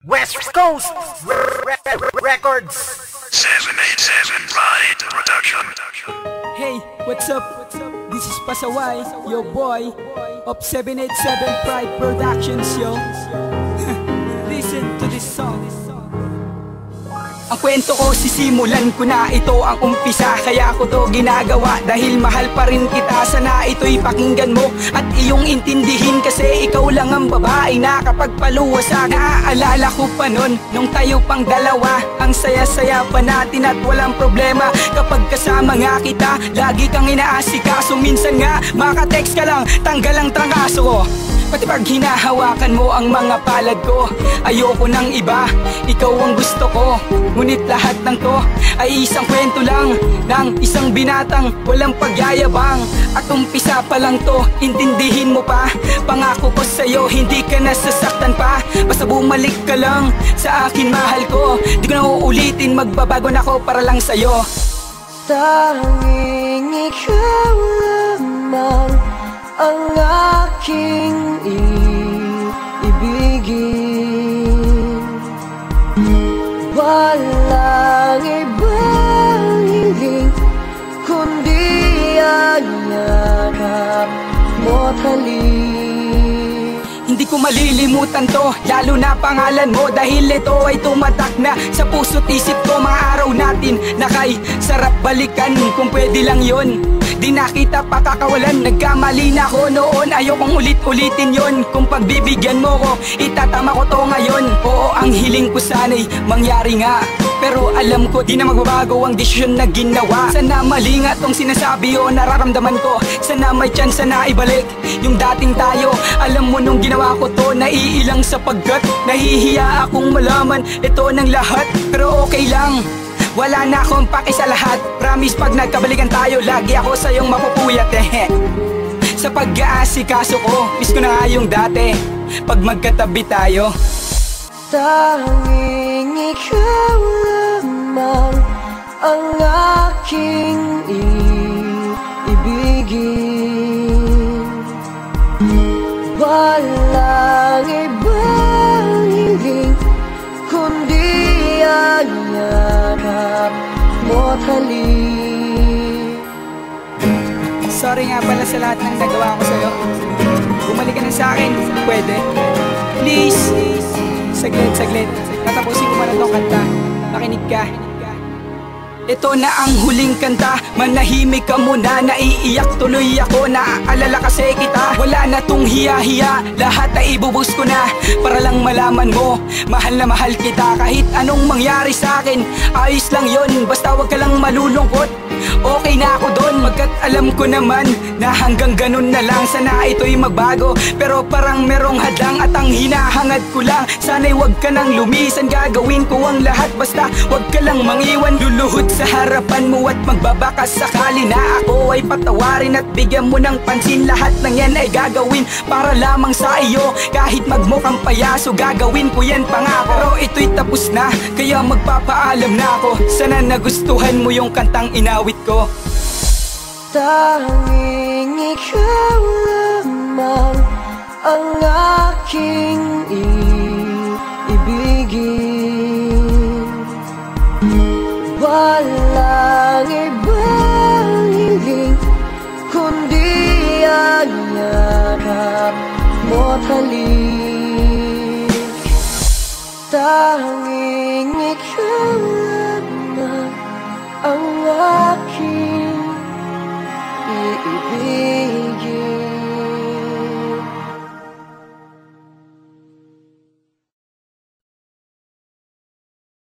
West Coast Records 787 Ride Production. Hey, what's up? This is Pasaway, yo boy of 787 Pride Productions, yo. Listen to this song. Ang kwento ko, sisimulan ko na, ito ang umpisa. Kaya ko to ginagawa dahil mahal pa rin kita. Sana ito'y pakinggan mo at iyong intindihin, kasi ikaw lang ang babae na kapagpaluwa sa akin. Naaalala ko pa nun, nung tayo pang dalawa, ang saya-saya pa natin at walang problema. Kapag kasama nga kita, lagi kang inaasikaso. Minsan nga, maka-text ka lang, tanggal ang trangkaso ko. Pati pag hinahawakan mo ang mga palad ko, ayoko ng iba, ikaw ang gusto ko. Ngunit lahat ng to ay isang kwento lang ng isang binatang walang pagyayabang. At umpisa pa lang to, intindihin mo pa. Pangako ko sa'yo, hindi ka nasasaktan pa. Basta bumalik ka lang sa akin, mahal ko. Di ko na uulitin, magbabago na ako para lang sa'yo. Tanging ikaw lamang ang aking ibigin. Walang ibang hiling kundi ang yakap mo't halik. Hindi ko malilimutan to, lalo na pangalan mo, dahil ito ay tumatak na sa puso't isip ko. Mga araw natin na kay sarap balikan, kung pwede lang yon. Di na kita pakakawalan, nagkamali na ako noon. Ayokong ulit-ulitin yon. Kung pagbibigyan mo ko, itatama ko to ngayon. Oo, ang hiling ko sana'y mangyari nga, pero alam ko di na magbabago ang desisyon na ginawa. Sana mali nga tong sinasabi o nararamdaman ko. Sana may chance na ibalik yung dating tayo. Alam mo nung ginawa ko to, naiilang sapagkat nahihiya akong malaman ito ng lahat. Pero okay lang, wala na akong paki sa lahat. Promise pag nagkabalikan tayo, lagi ako sa iyong mapupuyat Sa pag-aasikaso ko, miss ko na nga yung dati pag magkatabi tayo. Tanging ikaw lamang ang aking ibigin. Walang ibang hiling kundi ang yakap mo't halik. Sorry nga pala sa lahat ng nagawa ko sa'yo. Bumalik ka na sa akin, pwede? Please. Saglit. Tatapusin ko muna tong kanta. Makinig ka. Ito na ang huling kanta, manahimik ka muna. Naiiyak tuloy ako, naaalala kasi kita. Wala na tong hiya-hiya, lahat ay ibubus ko na para lang malaman mo, mahal na mahal kita. Kahit anong mangyari sa akin, ayos lang yon. Basta wag ka lang malulungkot, okay na ako doon. Magkat alam ko naman na hanggang ganun na lang. Sana ito'y magbago, pero parang merong hadlang. At ang hinahangad ko lang, sana'y wag ka nang lumisan. Gagawin ko ang lahat, basta wag ka lang mangiwan. Luluhod sa harapan mo at magbabaka sakali na ako ay patawarin at bigyan mo ng pansin. Lahat ng yan ay gagawin para lamang sa iyo. Kahit magmukhang payaso, gagawin ko yan, pangako. Pero ito'y tapos na, kaya magpapaalam na ako. Sana nagustuhan mo yung kantang inawit ko. Tanging ikaw lamang ang aking ibigin. Walang ibang hiling kundi ang yakap mo't halik. Tanging ikaw lamang ang aking iibigin.